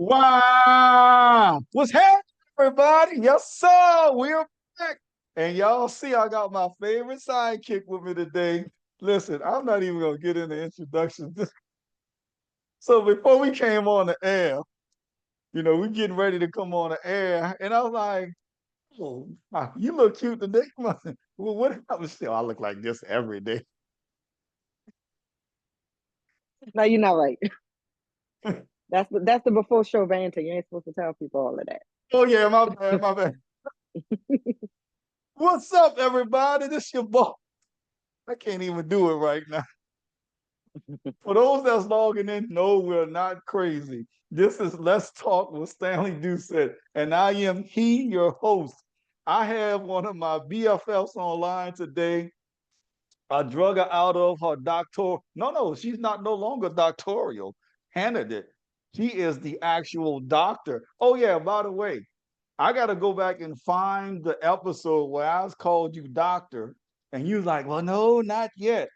Wow! What's happening, everybody? Yes, sir. We're back. And y'all see, I got my favorite sidekick with me today. Listen, I'm not even gonna get into introductions. So before we came on the air, we getting ready to come on the air, and I was like, "Oh, you look cute today." Well, what happened? Still, I look like this every day. No, you're not right. That's the before show banter. You ain't supposed to tell people all of that. Oh yeah, my bad, my bad. What's up, everybody? This your boy. I can't even do it right now. For those that's logging in, no, we're not crazy. This is Let's Talk with Stanley Doucette, and I am he, your host. I have one of my BFFs online today. I drug her out of her doctor. No, she's not no longer doctoral candidate. She is the actual doctor. Oh yeah, by the way, I got to go back and find the episode where I was called you doctor, and you was like, well, no, not yet.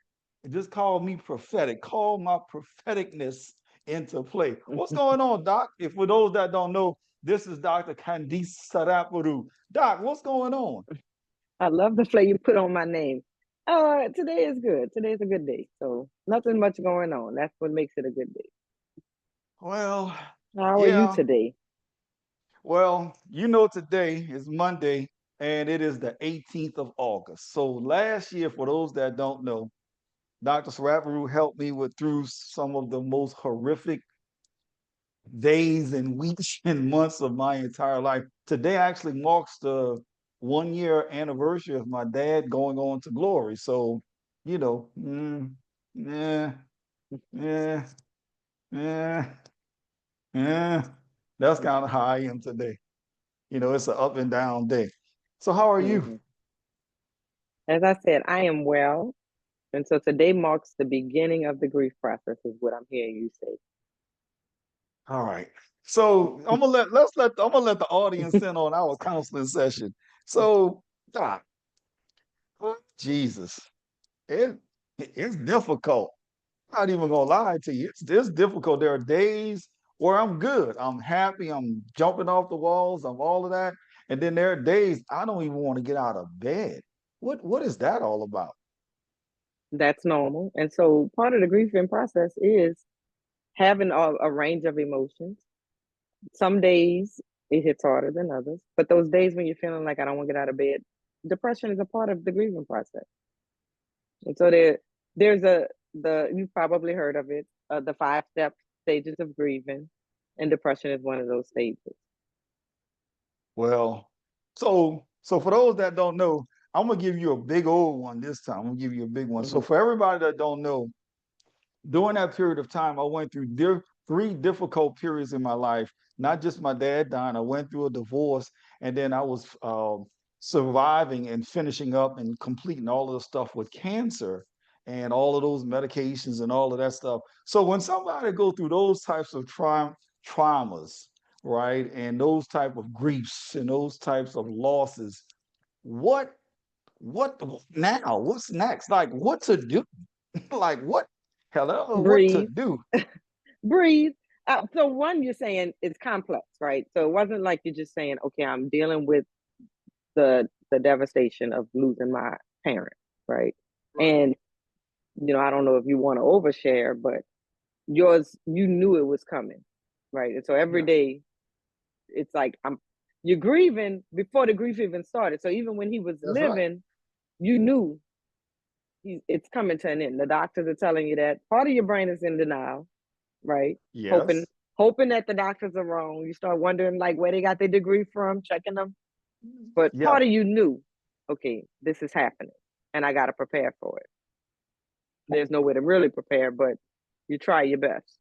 Just call me prophetic. Call my propheticness into play. What's going on, Doc? If for those that don't know, this is Dr. Candice Sarapuru. Doc, what's going on? I love the flavor you put on my name. Today is good. Today's a good day. So nothing much going on. That's what makes it a good day. Well, How are you yeah. today? Well, today is Monday and it is the 18th of August. So last year, for those that don't know, Dr. Saraparu helped me with through some of the most horrific days and weeks and months of my entire life. Today actually marks the 1 year anniversary of my dad going on to glory. So, you know, yeah, yeah, yeah, yeah. That's kind of how I am today. It's an up and down day. So, how are you? Hmm. As I said, I am well. And so today marks the beginning of the grief process, is what I'm hearing you say. All right. So I'm gonna let the audience in on our counseling session. So, Doc, Jesus, it it's difficult. I'm not even gonna lie to you. It's difficult. There are days where I'm good. I'm happy. I'm jumping off the walls. I'm all of that. And then there are days I don't even want to get out of bed. What is that all about? That's normal. And so part of the grieving process is having a range of emotions. Some days it hits harder than others, but those days when you're feeling like I don't want to get out of bed, depression is a part of the grieving process. And so there's the you've probably heard of it, the 5 step stages of grieving, and depression is one of those stages. Well, so for those that don't know, I'm gonna give you a big old one this time. I'm gonna give you a big one. So Hmm. for everybody that don't know, during that period of time, I went through three difficult periods in my life. Not just my dad dying, I went through a divorce, and then I was surviving and finishing up and completing all of the stuff with cancer and all of those medications and all of that stuff. So when somebody go through those types of traumas, right, and those type of griefs and those types of losses, what what now? What's next? Like what to do? Like what? Hello, what to Breathe, do? breathe. So one, you're saying it's complex, right? So it wasn't like you're just saying, okay, I'm dealing with the devastation of losing my parent, right? And I don't know if you want to overshare, but yours, you knew it was coming, right? And so every Yes. day, it's like you're grieving before the grief even started. So even when he was That's right. living, you knew it's coming to an end. The doctors are telling you that. Part of your brain is in denial, right? Hoping Yes. hoping that the doctors are wrong. You start wondering like where they got their degree from, checking them. But Yeah. part of you knew, okay, this is happening, and I got to prepare for it. There's no way to really prepare, but you try your best.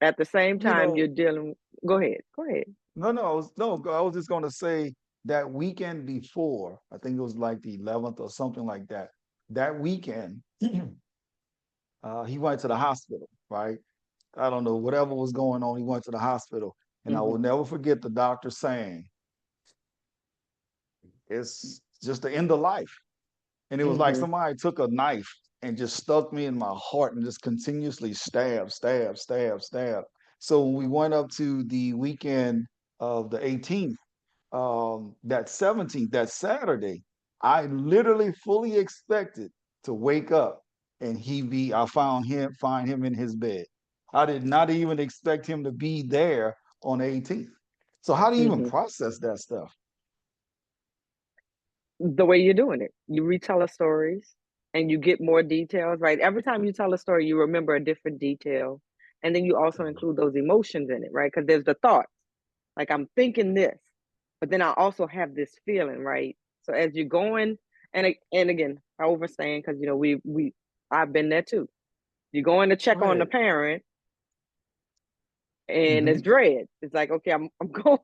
At the same You time, you're know, dealing. Go ahead. Go ahead. I was just gonna say that weekend before, I think it was like the 11th or something like that. That weekend, he went to the hospital, right? I don't know, whatever was going on, he went to the hospital. And I will Hmm. never forget the doctor saying, it's just the end of life. And it was like Hmm. somebody took a knife and just stuck me in my heart and just continuously stab, stab, stab, stab. So when we went up to the weekend of the 18th, that 17th, that Saturday, I literally fully expected to wake up and I find him in his bed. I did not even expect him to be there on the 18th. So how do you even Hmm. process that stuff? The way you're doing it, you retell the stories and you get more details, right? Every time you tell a story, you remember a different detail. And then you also Mhm. include those emotions in it, right? Because there's the thoughts, like I'm thinking this, but then I also have this feeling, right? So as you're going, and again, I overstand because we I've been there too. You're going to check on the Right. parent, and it's Hmm. dread. It's like, okay, I'm going.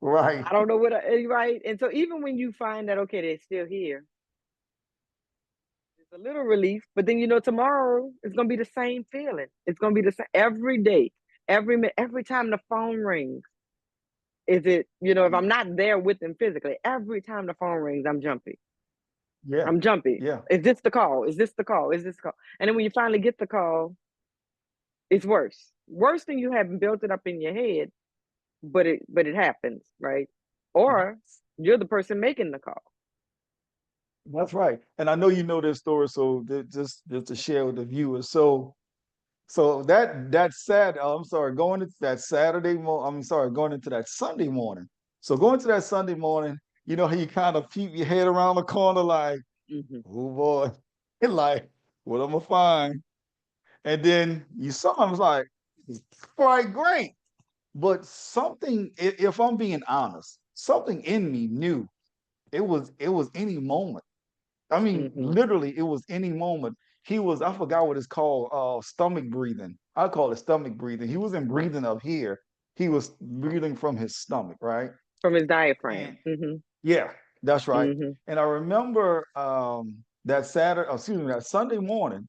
Right. I don't know right. And so even when you find that okay, they're still here, it's a little relief. But then tomorrow it's gonna be the same feeling. It's gonna be the same every day, every minute, every time the phone rings. Is it, if Mm. I'm not there with them physically, every time the phone rings, I'm jumpy. Yeah. I'm jumpy. Yeah. Is this the call? Is this the call? Is this the call? And then when you finally get the call, it's worse. Worse than you having built it up in your head, but it happens, right? Or you're the person making the call. That's right. And I know you know this story, so just to share with the viewers. So that sad, I'm sorry, going into that I'm sorry, going into that Sunday morning. So going to that Sunday morning, you know how you kind of peep your head around the corner like, Hmm. oh boy, and like, what am I find? And then you saw him, was like, all right, great. But something, if I'm being honest, something in me knew it was any moment. I mean, Hmm. literally, it was any moment. I forgot what it's called, stomach breathing. I call it stomach breathing. He wasn't breathing up here. He was breathing from his stomach, right? From his diaphragm. And Hmm. yeah, that's right. Hmm. And I remember that Sunday morning,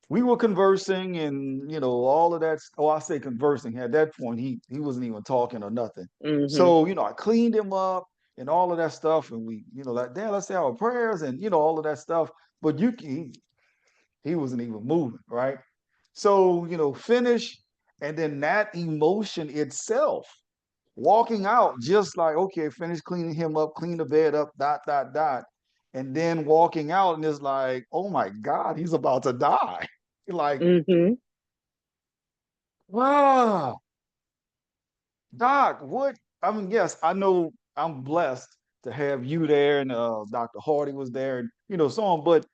we were conversing and all of that. Oh, I say conversing. At that point, he wasn't even talking or nothing. Hmm. So, I cleaned him up and all of that stuff, and we, like, Dan, let's say our prayers and all of that stuff. But he wasn't even moving, right? So, finish, and then that emotion itself, walking out, just like, okay, finish cleaning him up, clean the bed up, dot, dot, dot. And then walking out, and it's like, oh my God, he's about to die. Like, Hmm. wow, Doc, what? I mean, yes, I know I'm blessed to have you there, and Dr. Hardy was there, and so on. But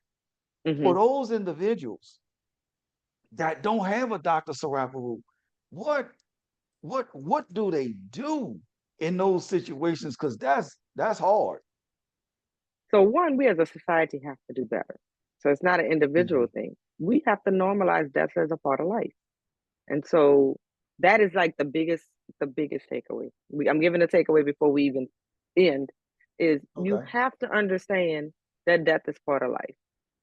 Hmm. for those individuals that don't have a Dr. Saraparu, what what do they do in those situations? Because that's hard. So one, we as a society have to do better. So it's not an individual Mhm. thing. We have to normalize death as a part of life. And so that is like the biggest takeaway. I'm giving a takeaway before we even end is you Okay, have to understand that death is part of life.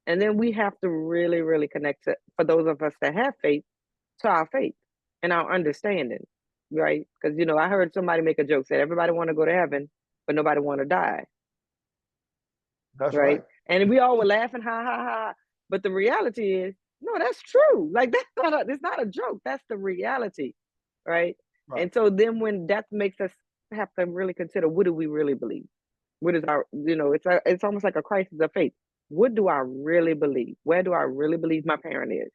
And then we have to really, really connect to, for those of us that have faith, to our faith and our understanding, right? Because I heard somebody make a joke, said everybody want to go to heaven, but nobody want to die, that's right? right. And we all were laughing, ha ha ha. But the reality is, no, that's true. Like it's not a joke. That's the reality, right? Right. And so then when death makes us have to really consider, what do we really believe? What is our, it's almost like a crisis of faith. What do I really believe? Where do I really believe my parent is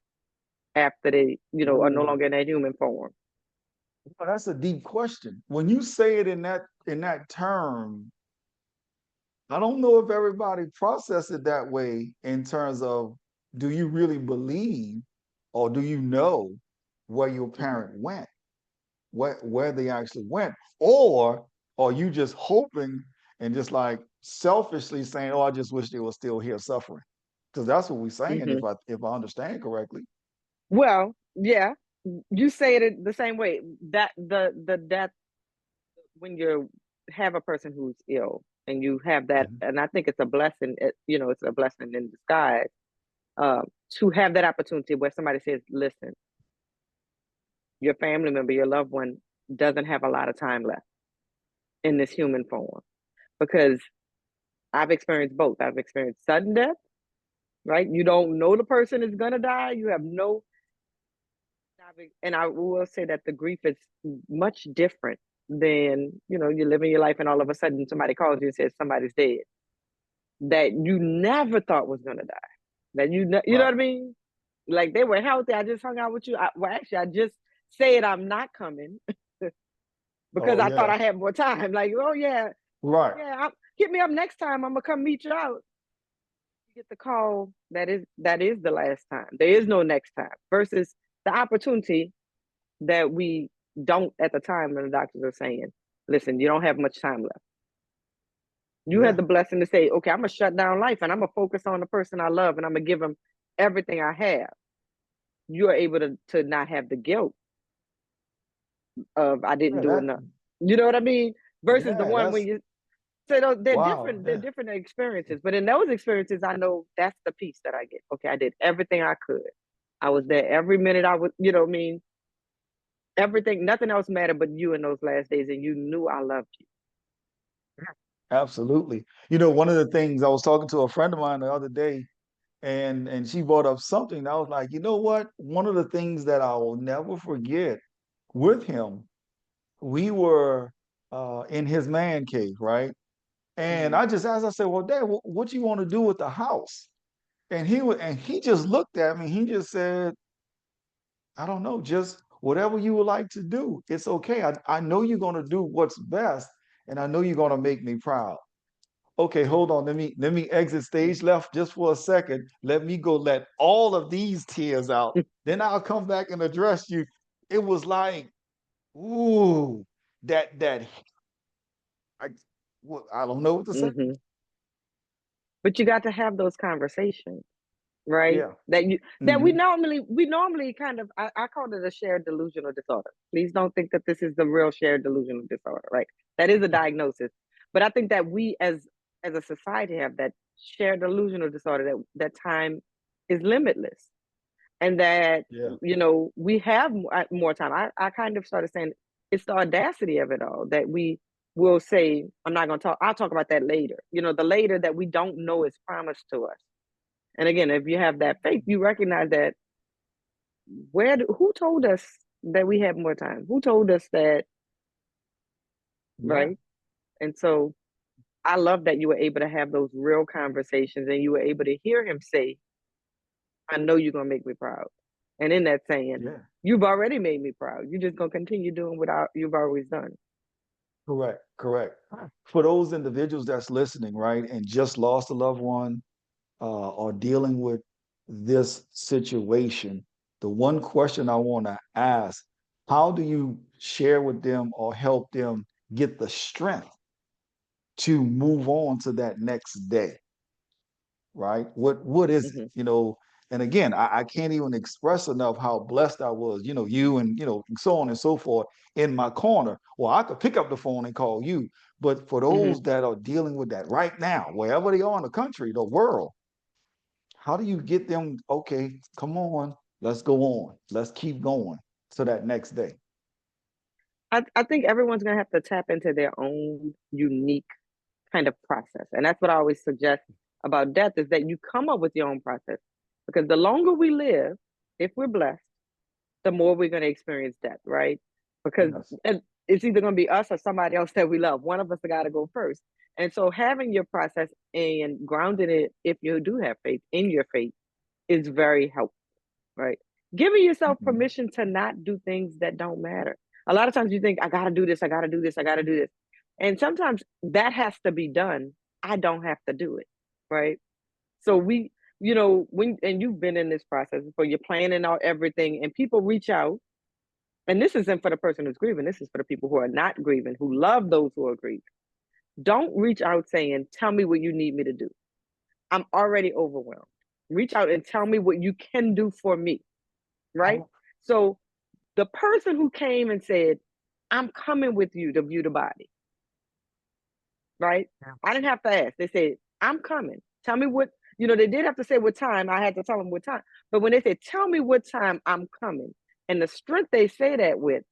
after they, are no Ooh, longer in that human form? that's a deep question. When you say it in that term, I don't know if everybody process it that way in terms of, do you really believe or do you know where your Hmm. parent went, where they actually went, or are you just hoping and just like selfishly saying, "Oh, I just wish they were still here suffering," because that's what we're saying, Hmm. if I understand correctly. Well, yeah, you say it the same way. That the death when you have a person who's ill and you have that, Mhm. and I think it's a blessing. It's a blessing in disguise to have that opportunity where somebody says, "Listen, your family member, your loved one, doesn't have a lot of time left in this human form." Because I've experienced both. I've experienced sudden death, right? You don't know the person is gonna die. You have no. And I will say that the grief is much different than, you're living your life and all of a sudden somebody calls you and says somebody's dead that you never thought was gonna die. That you know Right. what I mean? Like they were healthy. I just hung out with you. Well, actually, I just said I'm not coming because Oh I thought yeah. I had more time. Like, oh yeah, Right. yeah, hit me up next time. I'm gonna come meet you out. You get the call that is the last time. There is no next time. Versus the opportunity that we don't at the time when the doctors are saying, listen, you don't have much time left. You had Yeah. the blessing to say, okay, I'm gonna shut down life and I'm gonna focus on the person I love and I'm gonna give them everything I have. You are able to not have the guilt of I didn't Yeah. do That. enough. You know what I mean? Versus the Yeah. one when That's you say they're wow. different, they're Yeah. different experiences. But in those experiences, I know that's the piece that I get. Okay, I did everything I could. I was there every minute I was, what I mean? Everything, nothing else mattered but you in those last days, and you knew I loved you. Absolutely. One of the things I was talking to a friend of mine the other day, and she brought up something. And I was like, you know what? One of the things that I will never forget with him, we were in his man cave, right? And Mhm. I just asked, I said, well, Dad, what you want to do with the house? And he just looked at me. He just said, I don't know, just whatever you would like to do. It's okay. I know you're going to do what's best, and I know you're going to make me proud. Okay, hold on. Let me exit stage left just for a second. Let me go let all of these tears out. Then I'll come back and address you. It was like, ooh, that I I don't know what to say. Mhm. But you got to have those conversations, right? Yeah. That Hmm. we normally kind of I call it a shared delusional disorder. Please don't think that this is the real shared delusional disorder, right? That is a diagnosis. But I think that we as a society have that shared delusional disorder that time is limitless and that Yeah. we have more time. I kind of started saying it's the audacity of it all that we will say I'm not going to talk. I'll talk about that later. The later that we don't know is promised to us. And again, if you have that faith, you recognize that who told us that we have more time? Who told us that, Yeah. right? And so I love that you were able to have those real conversations and you were able to hear him say, I know you're gonna make me proud. And in that saying, Yeah. you've already made me proud. You're just gonna continue doing what you've always done. Correct. Correct. For those individuals that's listening, right, and just lost a loved one, or dealing with this situation, the one question I want to ask, how do you share with them or help them get the strength to move on to that next day? Right? What is it? Hmm. And again, I can't even express enough how blessed I was, you and so on and so forth in my corner. Well, I could pick up the phone and call you. But for Hmm. those that are dealing with that right now, wherever they are in the country, the world, how do you get them, okay, come on, let's go on. Let's keep going to that next day. I think everyone's gonna have to tap into their own unique kind of process. And that's what I always suggest about death is that you come up with your own process. Because the longer we live, if we're blessed, the more we're going to experience death, right? Because Yes. it's either going to be us or somebody else that we love. One of us got to go first. And so having your process and grounding it, if you do have faith in your faith, is very helpful, right? Giving yourself Mhm. permission to not do things that don't matter. A lot of times you think, I got to do this, I got to do this, I got to do this. And sometimes that has to be done. I don't have to do it, right? So and you've been in this process before, you're planning out everything, and people reach out. And this isn't for the person who's grieving, this is for the people who are not grieving, who love those who are grieving. Don't reach out saying, tell me what you need me to do. I'm already overwhelmed. Reach out and tell me what you can do for me, right? Oh, So the person who came and said, I'm coming with you to view the body, right? I didn't have to ask. They said, I'm coming. Tell me what, they did have to say what time. I had to tell them what time. But when they said, tell me what time I'm coming, and the strength they say that with,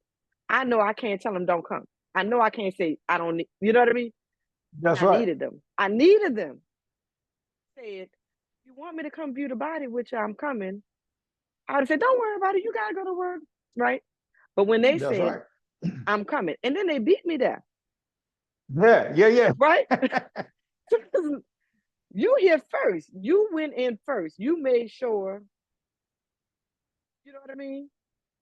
I know I can't tell them don't come. I know I can't say I don't need, you know what I mean? And that's I right. needed them. I needed them. Said, you want me to come view the body, which I'm coming. I would have said, don't worry about it. You gotta go to work. right? But when they That's said, right. I'm coming, and then they beat me there, Yeah. right? You here first. You went in first. You made sure, you know what I mean?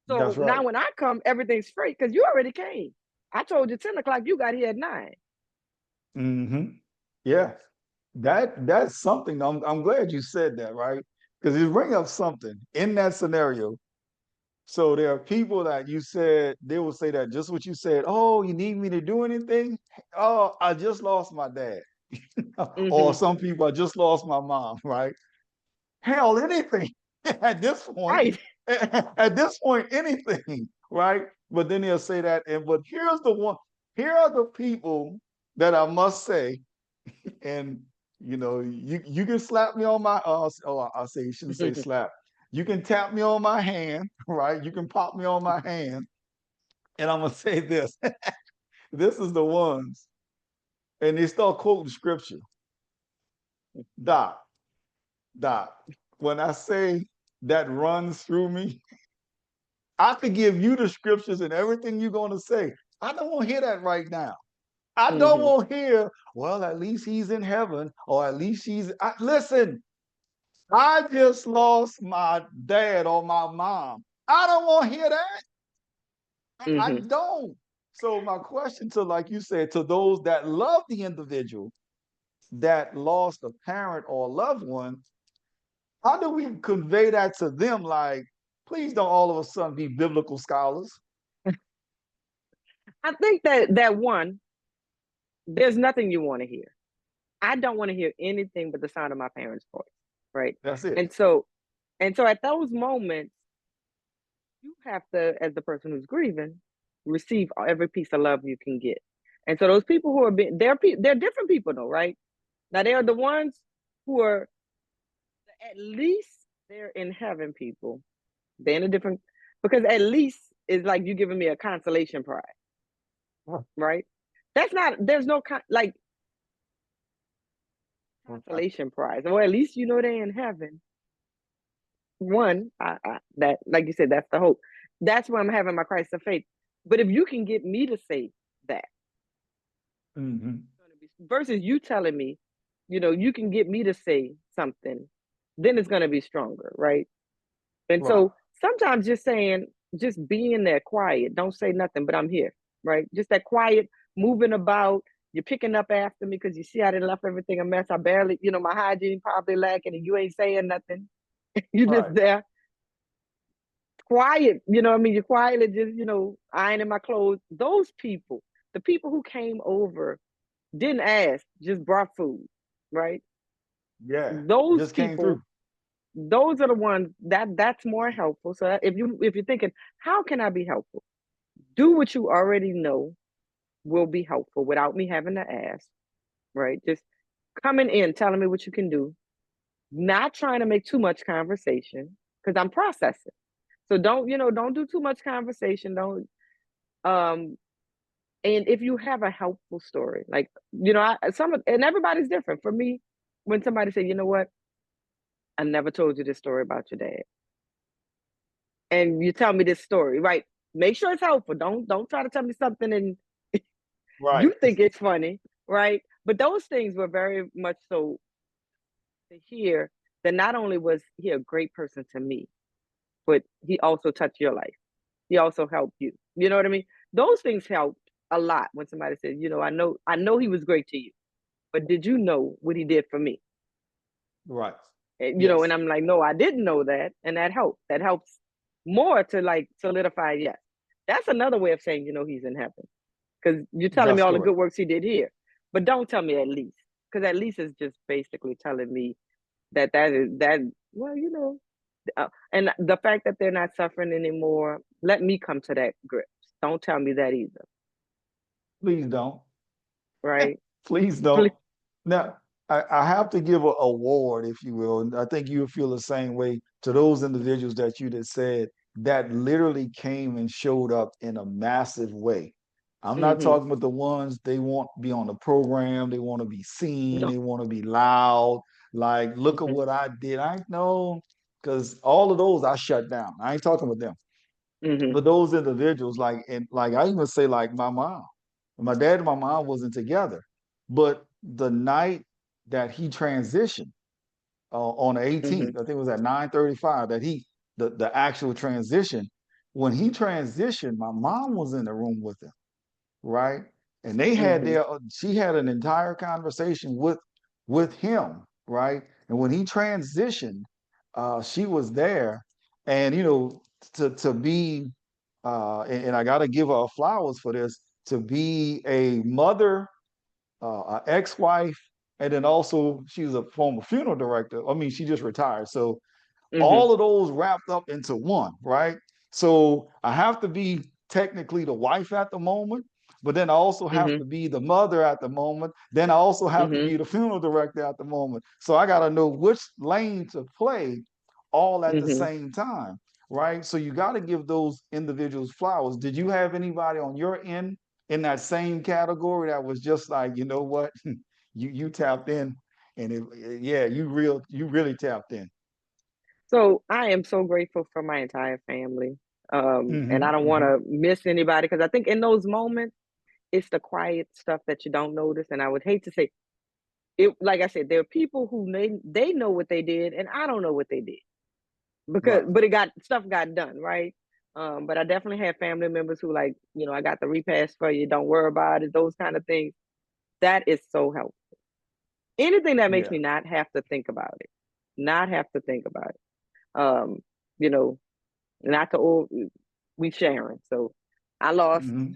So That's right. now when I come, everything's straight because you already came. I told you 10 o'clock, you got here at 9. Mm-hmm. Yeah. That's something. I'm glad you said that, right? Because you bring up something in that scenario. So there are people that you said they will say that just what you said. Oh, you need me to do anything? Oh, I just lost my dad. Or Mm-hmm. some people, I just lost my mom, right? Hell, anything at this point. Right. At this point, anything, right? But then they'll say that, and but here's the one. Here are the people that I must say, and you can slap me on my I say you shouldn't say slap. You can tap me on my hand, right? You can pop me on my hand, and I'm gonna say this. This is the ones, and they start quoting scripture. Doc, Doc, when I say that runs through me, I could give you the scriptures and everything you're going to say. I don't want to hear that right now. I don't Mm-hmm. want to hear, well, at least he's in heaven, or at least listen, I just lost my dad or my mom. I don't want to hear that. I Mm-hmm. don't. So my question to, like you said, to those that love the individual that lost a parent or a loved one, how do we convey that to them? Like, please don't all of a sudden be biblical scholars. I think that one, there's nothing you want to hear. I don't want to hear anything but the sound of my parents' voice, right? That's it. And so and so at those moments, you have to, as the person who's grieving, receive every piece of love you can get. And so those people who are being they're different people though, right? Now they are the ones who are at least they're in heaven people. They're in a different because at least it's like you giving me a consolation prize, right? That's not there's no like consolation prize. Or at least you know they're in heaven. One, that like you said, that's the hope. That's where I'm having my crisis of faith. But if you can get me to say that, Mm-hmm. versus you telling me, you can get me to say something, then it's going to be stronger, right? And Right. so sometimes just being there quiet, don't say nothing, but I'm here, right? Just that quiet, moving about. You're picking up after me because you see I done left everything a mess. I barely, my hygiene probably lacking, and you ain't saying nothing. You just Right. there, quiet. You know what I mean? You're quietly just, ironing my clothes. Those people, the people who came over, didn't ask, just brought food, right? Yeah. Those Just came people, through. those are the ones that's more helpful. So if you're thinking, how can I be helpful? Do what you already know will be helpful without me having to ask, right? Just coming in, telling me what you can do, not trying to make too much conversation because I'm processing. So don't do too much conversation. Don't um and if you have a helpful story, like and everybody's different. For me, when somebody say, you know what, I never told you this story about your dad, and you tell me this story, right? Make sure it's helpful. Don't try to tell me something and Right. you think it's funny, right? But those things were very much so to hear that not only was he a great person to me, but he also touched your life. He also helped you. You know what I mean? Those things helped a lot when somebody said, I know he was great to you, but did you know what he did for me? Right. And Yes. I'm like, no, I didn't know that. And that helped. That helps more to like solidify, yes. That's another way of saying, he's in heaven. Because you're telling me That's all the correct. good works he did here. But don't tell me at least. Because at least is just basically telling me that is that, well, and the fact that they're not suffering anymore, let me come to that grips. Don't tell me that either. Please don't. Right? Please don't. Now, I have to give a award, if you will, and I think you feel the same way to those individuals that you just said that literally came and showed up in a massive way. I'm not Mm-hmm. talking about the ones they want to be on the program, they want to be seen, No. they want to be loud. Like, look at Mm-hmm. what I did. I know, because all of those I shut down. I ain't talking with them. Mhm. But those individuals, like I even say, like my dad and my mom wasn't together, but the night that he transitioned on the Mhm. 18th, I think it was at 9:35 that the actual transition. When he transitioned, my mom was in the room with him, right? And they had Mhm. she had an entire conversation with him, right? And when he transitioned, she was there, and to be, and I got to give her flowers for this, to be a mother, an ex-wife, and then also she was a former funeral director. I mean, she just retired, so Mhm. all of those wrapped up into one, right? So I have to be technically the wife at the moment, but then I also have Mhm. to be the mother at the moment. Then I also have to Mhm. be the funeral director at the moment. So I got to know which lane to play all at the Mhm. same time, right? So you got to give those individuals flowers. Did you have anybody on your end in that same category that was just like, you know what, you tapped in, and yeah, you really tapped in. So I am so grateful for my entire family. And I Hmm. don't want Hmm. to miss anybody because I think in those moments, it's the quiet stuff that you don't notice. And I would hate to say it, like I said, there are people who they know what they did, and I don't know what they did because, Right. but stuff got done, right? But I definitely have family members who like, I got the repast for you. Don't worry about it. Those kind of things. That is so helpful. Anything that makes Yeah. me not have to think about it, not have to think about it. Um, you know, not to all we sharing. So I lost, Hmm.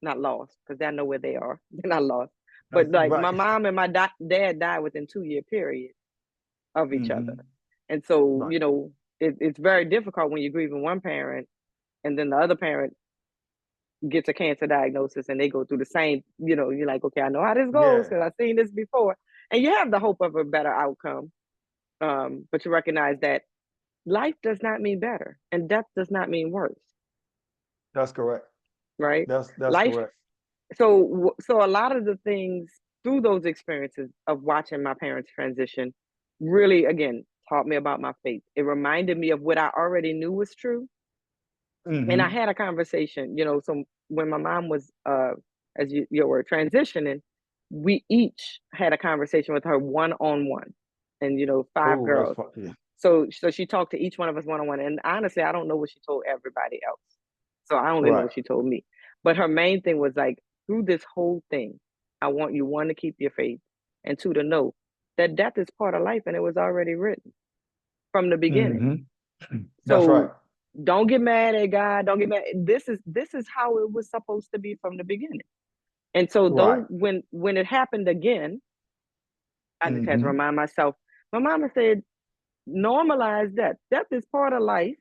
not lost, because I know where they are. They're not lost. That's But like right. my mom and my dad died within 2 year period of each other. Hmm. And so, Right. it's very difficult when you're grieving one parent and then the other parent gets a cancer diagnosis and they go through the same, you're like, okay, I know how this goes Yeah. because I've seen this before. And you have the hope of a better outcome. But you recognize that life does not mean better and death does not mean worse, That's correct. right? That's Life. correct. So a lot of the things through those experiences of watching my parents transition really, again, taught me about my faith. It reminded me of what I already knew was true. And I Hmm. had a conversation, so when my mom was, as you were transitioning, we each had a conversation with her one on one, and five Oh, girls. yeah. So she talked to each one of us one on one, and honestly, I don't know what she told everybody else. So I only know Right. what she told me. But her main thing was like, through this whole thing, I want you, one, to keep your faith, and two, to know that death is part of life, and it was already written from the beginning. Hmm. That's right. So don't get mad at God. Don't get mad. This is how it was supposed to be from the beginning. And so Right. though when it happened again, I just had to Hmm. remind myself. My mama said, normalize death. Death is part of life,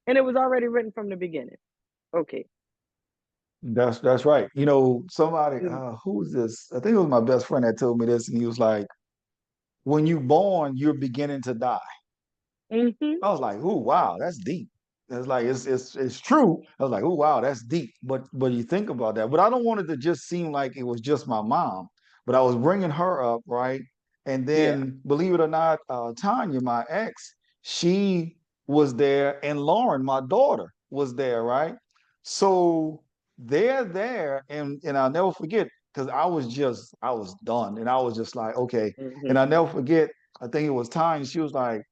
and it was already written from the beginning. Okay. That's right. Somebody, Mm-hmm. who was this? I think it was my best friend that told me this, and he was like, "When you born, you're beginning to die." Mm-hmm. I was like, "Ooh, wow, that's deep." It's like it's true. I was like, "Ooh, wow, that's deep." But you think about that. But I don't want it to just seem like it was just my mom. But I was bringing her up, right? And Yeah. then, believe it or not, Tanya, my ex, she was there, and Lauren, my daughter, was there, right? So they're there, and I'll never forget because I was done, and I was just like, okay. Mm-hmm. And I'll never forget. I think it was Tanya. She was like,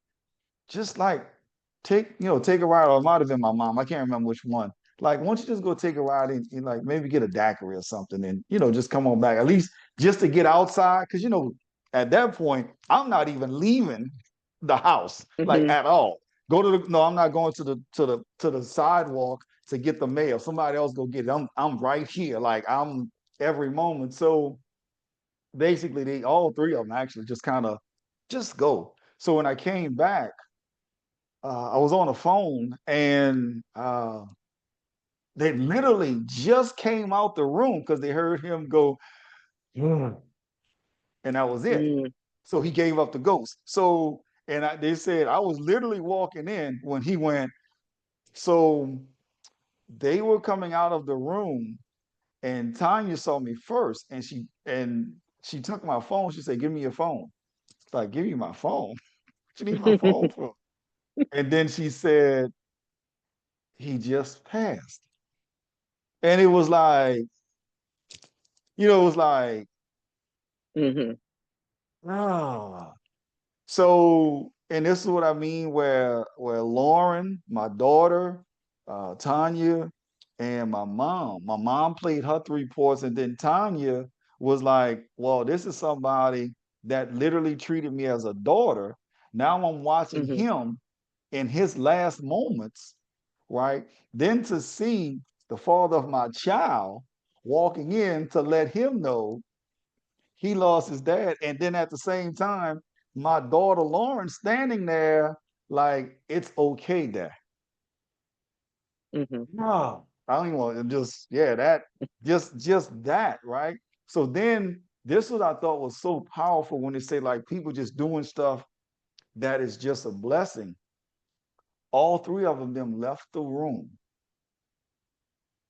just like take a ride, or it might have been my mom. I can't remember which one. Like, why don't you just go take a ride and like maybe get a daiquiri or something, and just come on back at least just to get outside, because at that point I'm not even leaving the house like Mm-hmm. at all. Go to the No, I'm not going to the sidewalk to get the mail. Somebody else go get it. I'm right here, like I'm every moment. So basically, they all three of them actually just kind of just go. So when I came back, I was on the phone, and they literally just came out the room because they heard him go, "Mm," and that was it. Mm-hmm. So he gave up the ghost. So, and they said I was literally walking in when he went. So they were coming out of the room, and Tanya saw me first, and she took my phone. She said, "Give me your phone." It's like, "Give you my phone? What you need my phone for?" And then she said, he just passed. And it was like, it was like, Mm-hmm. ah. So, and this is what I mean, where Lauren, my daughter, Tanya, and my mom played her three parts, and then Tanya was like, well, this is somebody that literally treated me as a daughter. Now I'm watching Mm-hmm. him in his last moments, right? Then to see the father of my child walking in to let him know he lost his dad. And then at the same time, my daughter Lauren standing there like, it's okay, dad. Mm-hmm. No, I don't even want to just, yeah, that, just that, right? So then this what I thought was so powerful when they say like people just doing stuff that is just a blessing. All three of them left the room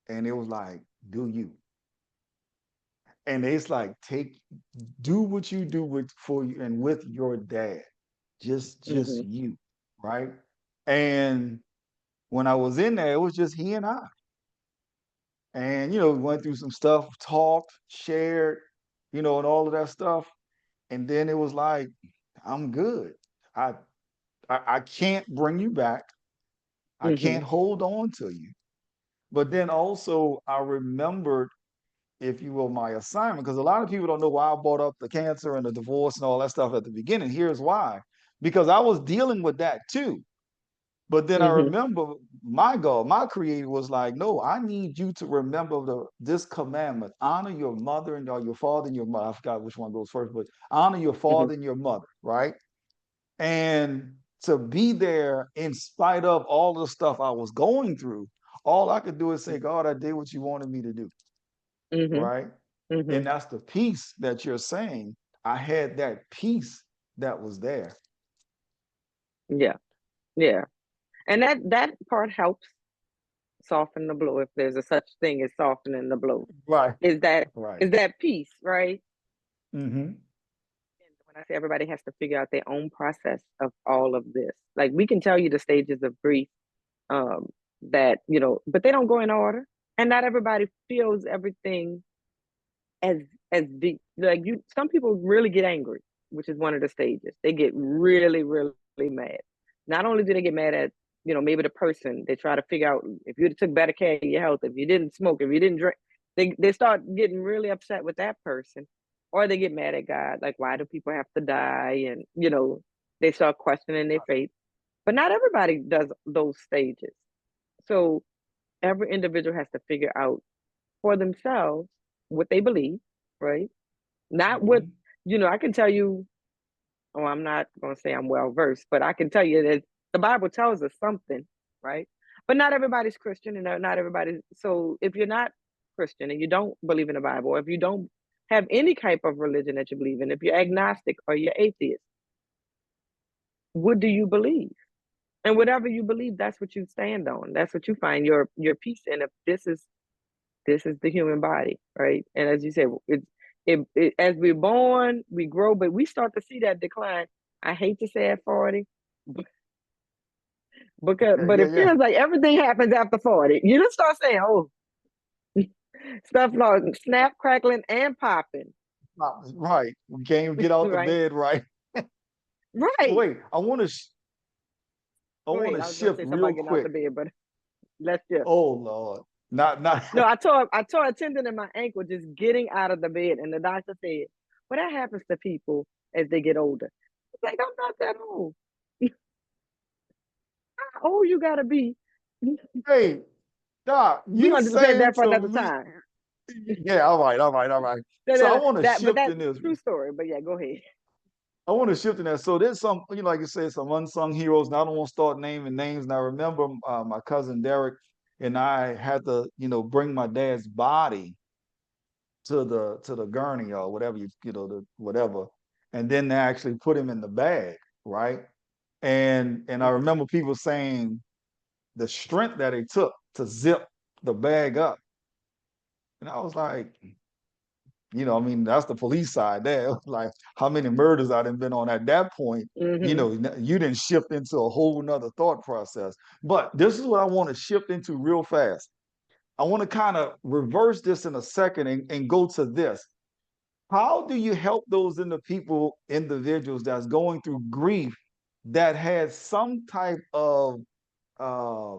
and it was like, do you? And it's like, do what you do with for you and with your dad. Just Mm-hmm. you, right? And when I was in there, it was just he and I. And we went through some stuff, talked, shared, and all of that stuff. And then it was like, I'm good. I I can't bring you back. I Mm-hmm. can't hold on to you. But then also I remembered, if you will, my assignment, because a lot of people don't know why I brought up the cancer and the divorce and all that stuff at the beginning. Here's why. Because I was dealing with that too. But then I Mm-hmm. remember my God, my creator was like, no, I need you to remember this commandment. Honor your mother and or your father and your mother. I forgot which one goes first, but honor your Mm-hmm. father and your mother, right? And to be there in spite of all the stuff I was going through, all I could do is say, God, I did what you wanted me to do, Mm-hmm. right? Mm-hmm. And that's the peace that you're saying. I had that peace that was there. Yeah. Yeah. And that part helps soften the blow, if there's a such thing as softening the blow. Right. Is that Right. is that peace, right? Mm-hmm. And when I say everybody has to figure out their own process of all of this. Like we can tell you the stages of grief, um, that, but they don't go in order. And not everybody feels everything as as deep. Like some people really get angry, which is one of the stages. They get really, really mad. Not only do they get mad at, maybe the person, they try to figure out if you took better care of your health, if you didn't smoke, if you didn't drink, they start getting really upset with that person. Or they get mad at God, like why do people have to die? And they start questioning their faith. But not everybody does those stages. So every individual has to figure out for themselves what they believe, right? Not what, Mm-hmm. I can tell you, oh, I'm not going to say I'm well versed, but I can tell you that the Bible tells us something, right? But not everybody's Christian and not everybody. So if you're not Christian and you don't believe in the Bible, or if you don't have any type of religion that you believe in, if you're agnostic or you're atheist, what do you believe? And whatever you believe, that's what you stand on. That's what you find your peace in. If this is the human body, right? And as you said, as we're born, we grow, but we start to see that decline. I hate to say at 40, Yeah, but yeah, it yeah. feels like everything happens after 40. You just start saying, oh, stuff like snap, crackling, and popping, Right. We can't even get out the right? bed right. Right. Wait, I Go want ahead. to I was gonna shift say real somebody getting out the quick. bed, but let's just. Oh Lord. Not No, I tore a tendon in my ankle just getting out of the bed, and the doctor said, "Well, that happens to people as they get older." It's like I'm not that old. How old you gotta be? Hey, Doc, We're you gonna just save saying that for to another me. time. Yeah, all right, all right, all right. So I want to But shift that's in this. true story. But yeah, go ahead. I want to shift in that. So there's some, like you said, some unsung heroes. And I don't want to start naming names. And I remember my cousin Derek and I had to, bring my dad's body to the gurney or whatever the whatever, and then they actually put him in the bag, right? And I Mhm. remember people saying the strength that it took to zip the bag up, and I was like, You know, I mean, that's the police side there. Like, how many murders I done been on at that point? You Hmm. know, you didn't shift into a whole nother thought process. But this is what I want to shift into real fast. I want to kind of reverse this in a second and go to this. How do you help those individuals that's going through grief that had some type of uh,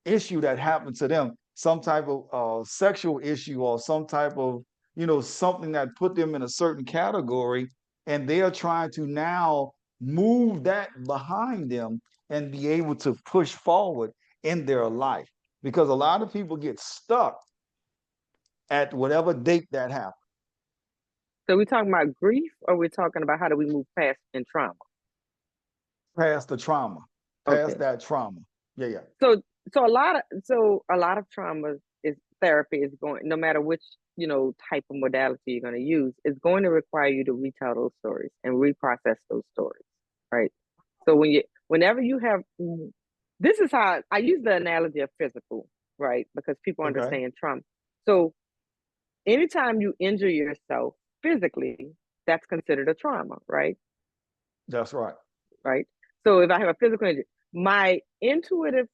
issue that happened to them, some type of sexual issue or some type of, you know, something that put them in a certain category, and they are trying to now move that behind them and be able to push forward in their life? Because a lot of people get stuck at whatever date that happened, So we're talking about grief, or we're talking about how do we move past in trauma? past the trauma, past Okay. that trauma. Yeah, yeah. So so a lot of traumas is therapy is going, no matter which, type of modality you're going to use, is going to require you to retell those stories and reprocess those stories, right? So whenever you have, this is how I use the analogy of physical, right? Because people Okay, understand trauma. So anytime you injure yourself physically, that's considered a trauma, right? that's right. Right. So if I have a physical injury, my intuitive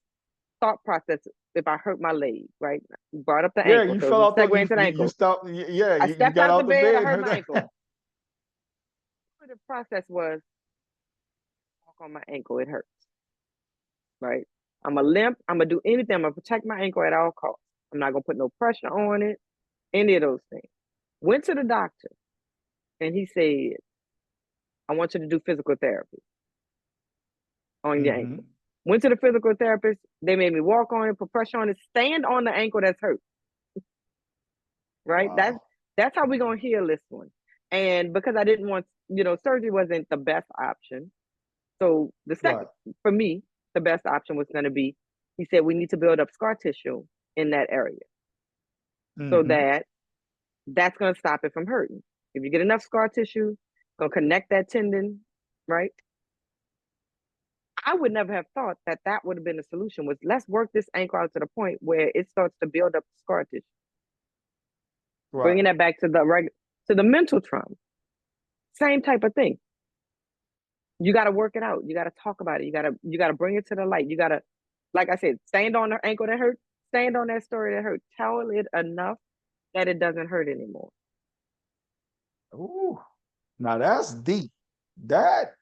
thought process, if I hurt my leg, right? Brought up the Yeah, ankle. you So fell out the segue into the you ankle. stopped. Yeah, I you stepped got out the out the bed, I bed. hurt my ankle. The process was walk on my ankle, it hurts, right? I'm gonna limp, I'm gonna do anything, I'm gonna protect my ankle at all costs. I'm not gonna put no pressure on it, any of those things. Went to the doctor and he said, I want you to do physical therapy on your ankle. Hmm. Went to the physical therapist, they made me walk on it, put pressure on it, stand on the ankle that's hurt, right? That's Wow. that's how we're gonna heal this one. And because I didn't want, surgery wasn't the best option. So the Right. second, for me, the best option was gonna be, he said we need to build up scar tissue in that area so Hmm. that that's gonna stop it from hurting. If you get enough scar tissue, gonna connect that tendon, right? I would never have thought that that would have been the solution. Was let's work this ankle out to the point where it starts to build up scar tissue, Right. bringing that back to the mental trauma. Same type of thing. You got to work it out. You got to talk about it. You got to bring it to the light. You got to, like I said, stand on the ankle that hurt. Stand on that story that hurt. Tell it enough that it doesn't hurt anymore. Ooh. Now that's deep. That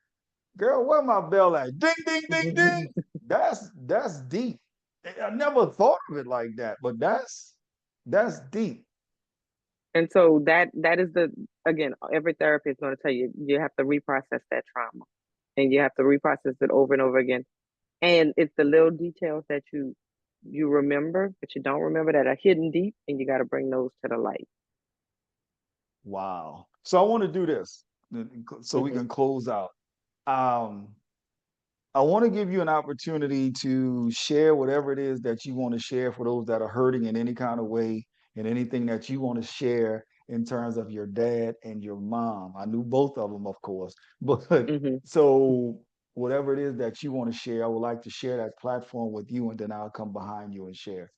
girl, where my bell at? Ding, ding, ding, ding. That's deep. I never thought of it like that, but that's deep. And so that is the, again, every therapist is going to tell you you have to reprocess that trauma, and you have to reprocess it over and over again. And it's the little details that you remember, but you don't remember, that are hidden deep, and you got to bring those to the light. Wow. So I want to do this so we Hmm. can close out. Um, I want to give you an opportunity to share whatever it is that you want to share for those that are hurting in any kind of way, and anything that you want to share in terms of your dad and your mom. I knew both of them, of course, but Hmm. so whatever it is that you want to share, I would like to share that platform with you, and then I'll come behind you and share.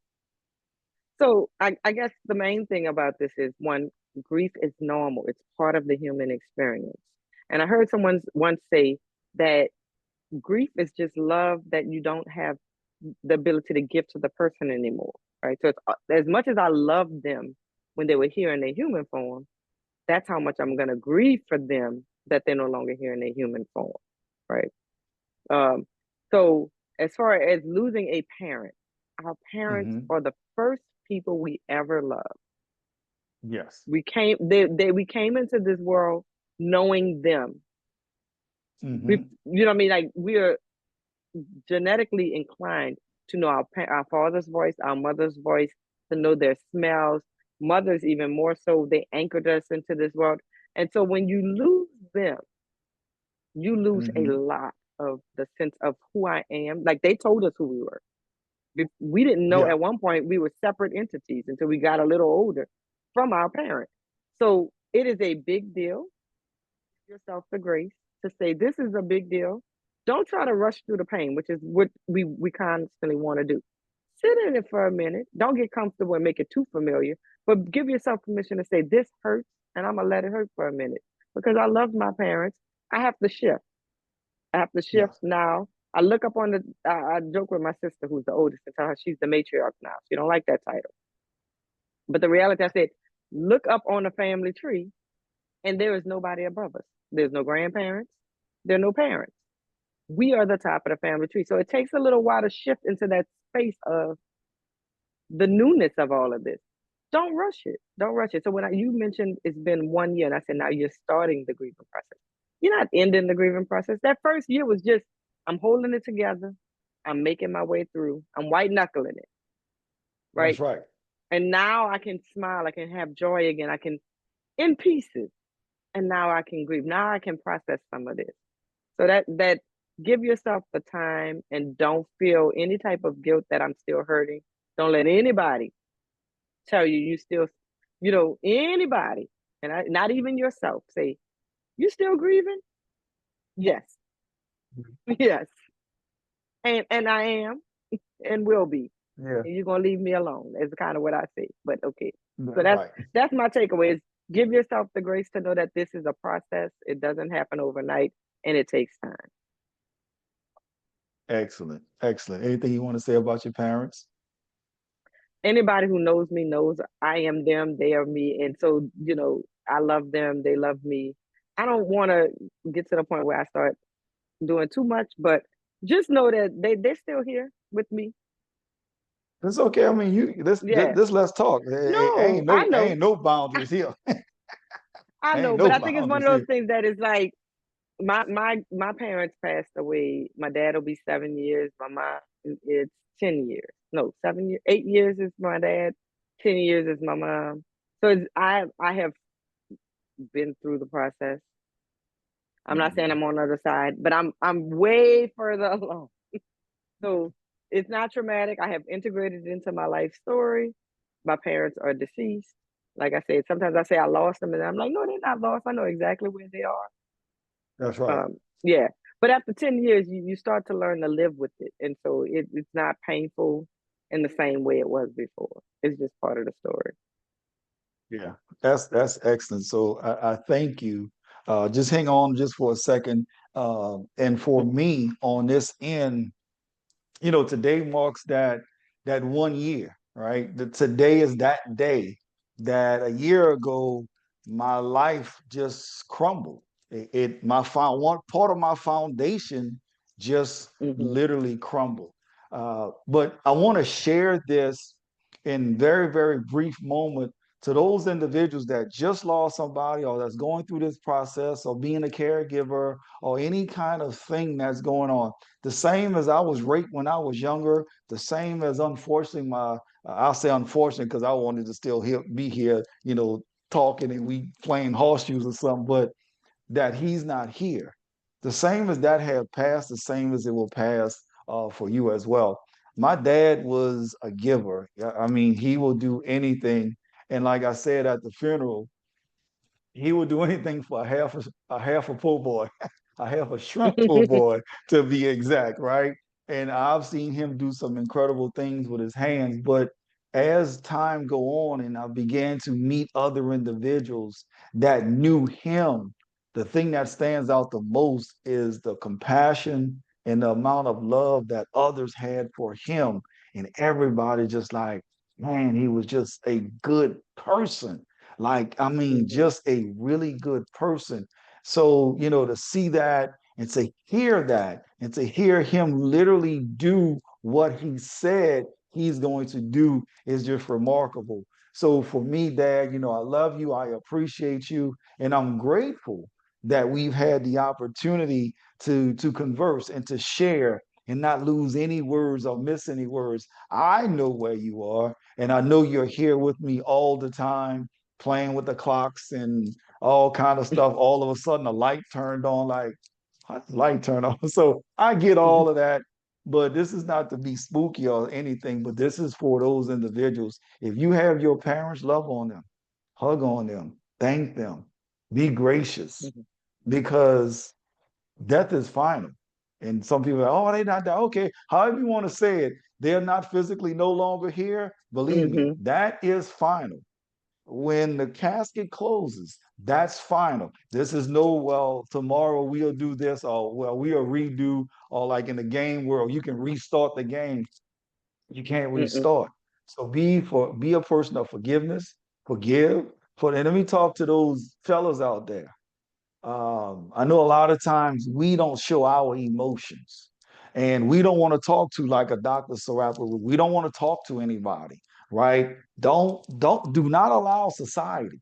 So I guess the main thing about this is, one, grief is normal. It's part of the human experience. And I heard someone once say that grief is just love that you don't have the ability to give to the person anymore, right? So it's, as much as I loved them when they were here in their human form, that's how much I'm gonna grieve for them that they're no longer here in their human form, right? Um, so as far as losing a parent, our parents Hmm. are the first people we ever loved. Yes. We came into this world knowing them. Hmm. You know what I mean? Like, we are genetically inclined to know our father's voice, our mother's voice, to know their smells. Mothers even more so, they anchored us into this world. And so when you lose them, you lose a Hmm. lot of the sense of who I am. Like, they told us who we were. We didn't know, Yeah. at one point we were separate entities until we got a little older from our parents. So it is a big deal. Give yourself the grace to say this is a big deal. Don't try to rush through the pain, which is what we constantly want to do. Sit in it for a minute. Don't get comfortable and make it too familiar, but give yourself permission to say this hurts and I'm gonna let it hurt for a minute because I love my parents. I have to shift. I have to shift Yes. now. I look up on the. I joke with my sister, who's the oldest, and tell her she's the matriarch now. She don't like that title, but the reality, I said, look up on the family tree, and there is nobody above us. There's no grandparents. There are no parents. We are the top of the family tree. So it takes a little while to shift into that space of the newness of all of this. Don't rush it. Don't rush it. So you mentioned it's been 1 year, and I said now you're starting the grieving process. You're not ending the grieving process. That first year was just I'm holding it together. I'm making my way through. I'm white knuckling it, That's right? right. And now I can smile. I can have joy again. I can in pieces, and now I can grieve. Now I can process some of this. So that give yourself the time and don't feel any type of guilt that I'm still hurting. Don't let anybody tell you still, anybody, and not even yourself, say, you still grieving? Yes, yes. And I am and will be. Yeah. And you're gonna leave me alone. Is kind of what I say. But okay. So That's that's right. that's my takeaway is give yourself the grace to know that this is a process. It doesn't happen overnight and it takes time. Excellent. Excellent. Anything you want to say about your parents? Anybody who knows me knows I am them, they are me. And so, I love them, they love me. I don't want to get to the point where I start doing too much, but just know that they're still here with me. It's okay. I mean, Yeah. let's talk. No, I know. Ain't no boundaries here. I Ain't know, no but I think it's one boundaries of those here. things that is like my parents passed away. My dad will be 7 years. My mom it's 10 years. No, 7 years. 8 years is my dad. 10 years is my mom. So I have been through the process. I'm not saying Mhm. I'm on the other side, but I'm way further along. So it's not traumatic. I have integrated it into my life story. My parents are deceased. Like I said, sometimes I say I lost them, and I'm like, no, they're not lost. I know exactly where they are. That's right. Yeah. But after 10 years, you start to learn to live with it. And so it's not painful in the same way it was before. It's just part of the story. Yeah, that's excellent. So I thank you. Just hang on just for a second. And for Mhm. me on this end, today marks that 1 year, right? Today is that day that a year ago my life just crumbled. One part of my foundation just Mhm. literally crumbled. But I want to share this in very, very brief moment to those individuals that just lost somebody or that's going through this process or being a caregiver or any kind of thing that's going on. The same as I was raped when I was younger, the same as unfortunately I'll say unfortunate because I wanted to still be here, talking and we playing horseshoes or something, but that he's not here. The same as that have passed, the same as it will pass for you as well. My dad was a giver. I mean, he will do anything. And like I said at the funeral, he would do anything for a half a po' boy, a half a shrimp po' boy to be exact, right? And I've seen him do some incredible things with his hands. But as time go on and I began to meet other individuals that knew him, the thing that stands out the most is the compassion and the amount of love that others had for him. And everybody just like, man, he was just a good person, like, I mean, Mhm. just a really good person. So, to see that and to hear that and to hear him literally do what he said he's going to do is just remarkable. So for me, Dad, I love you. I appreciate you. And I'm grateful that we've had the opportunity to converse and to share and not lose any words or miss any words. I know where you are, and I know you're here with me all the time playing with the clocks and all kind of stuff. All of a sudden, a light turned on. Like, how's the light turn on? So I get all of that, but this is not to be spooky or anything. But this is for those individuals. If you have your parents, love on them, hug on them, thank them, be gracious, Mhm. because death is final. And some people are, oh, they not die. Okay, however you want to say it, they're not physically no longer here. Believe me, Mhm. that is final. when the casket closes, that's final. This is no, well, tomorrow we'll do this, or well, we'll redo, or like in the game world, you can restart the game. You can't Mm-mm. restart. So be a person of forgiveness, forgive. And let me talk to those fellas out there. I know a lot of times we don't show our emotions, and we don't want to talk to, like a Dr. Sarapa. We don't want to talk to anybody, right? Do not allow society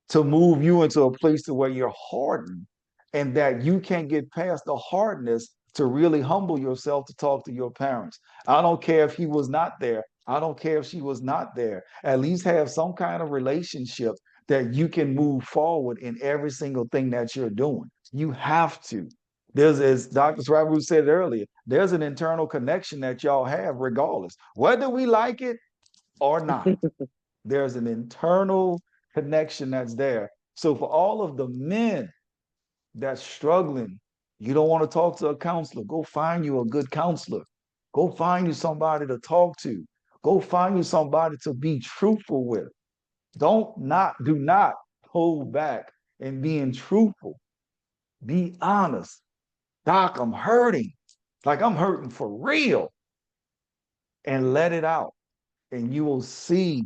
to move you into a place to where you're hardened, and that you can't get past the hardness to really humble yourself to talk to your parents. I don't care if he was not there. I don't care if she was not there. At least have some kind of relationship that you can move forward in every single thing that you're doing. You have to. There's, as Dr. Swabu said earlier, there's an internal connection that y'all have regardless, whether we like it or not. There's an internal connection that's there. So for all of the men that's struggling, you don't want to talk to a counselor, go find you a good counselor. Go find you somebody to talk to. Go find you somebody to be truthful with. Do not hold back in being truthful. Be honest. Doc, I'm hurting. Like I'm hurting for real. And let it out. And you will see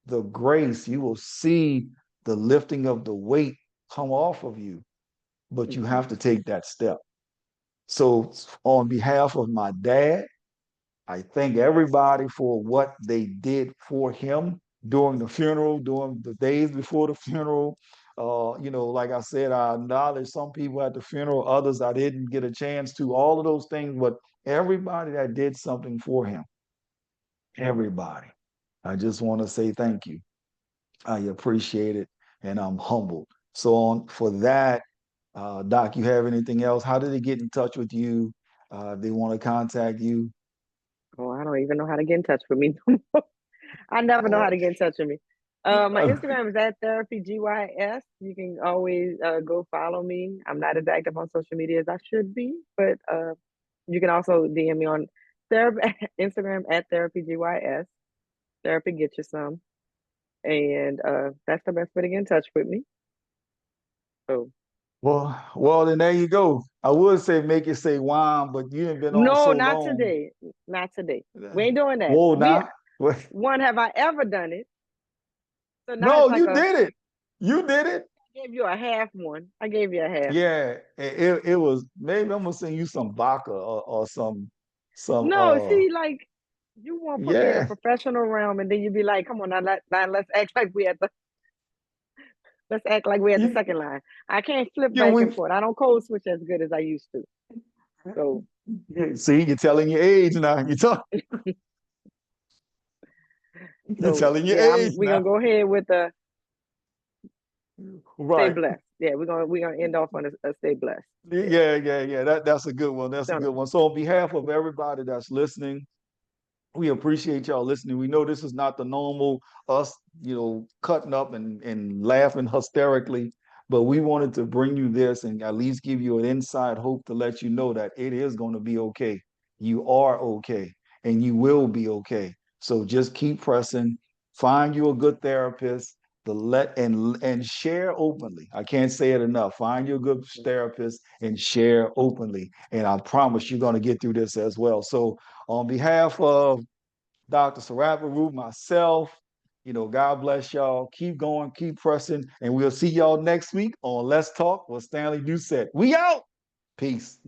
the grace, you will see the lifting of the weight come off of you, but you have to take that step. So, on behalf of my dad, I thank everybody for what they did for him during the funeral, during the days before the funeral. Like I said, I acknowledge some people at the funeral, others I didn't get a chance to, all of those things, but everybody that did something for him, everybody. I just want to say thank you. I appreciate it, and I'm humbled. So on for that, Doc, you have anything else? How did they get in touch with you? They want to contact you. Oh, I don't even know how to get in touch with me. I never know how Or to get in touch with me. My Instagram is at therapygys. You can always go follow me. I'm not as active on social media as I should be, but you can also DM me on therapy Instagram at therapygys. Therapy get you some, and that's the best way to get in touch with me. So well, then there you go. I would say make it say wine, but you have been on no, so not long. today, not today. We ain't doing that. Whoa, We now. What? one have I ever done it? So now No, it's like you did it. You did it. I gave you a half one. I gave you a half. Yeah, it was, maybe I'm gonna send you some vodka, or some No, see, like you want to put me in a yeah. professional realm, and then you be like, "Come on, now let's act like we at the let's act like we at the You, second line." I can't flip you back we and forth. I don't code switch as good as I used to. So, see, you're telling your age now. You're so telling your yeah, age I'm. We're now. gonna go ahead with the stay Right. blessed. Yeah, we're gonna end off on a stay blessed. Yeah, Yeah. That's a good one. That's a don't good one. So on behalf of everybody that's listening, we appreciate y'all listening. We know this is not the normal us, cutting up and laughing hysterically, but we wanted to bring you this and at least give you an inside hope to let you know that it is going to be okay. You are okay, and you will be okay. So just keep pressing. Find you a good therapist to let and share openly. I can't say it enough. Find you a good therapist and share openly. And I promise you're going to get through this as well. So on behalf of Dr. Saraparu, myself, God bless y'all. Keep going, keep pressing, and we'll see y'all next week on Let's Talk with Stanley Doucette. We out. Peace.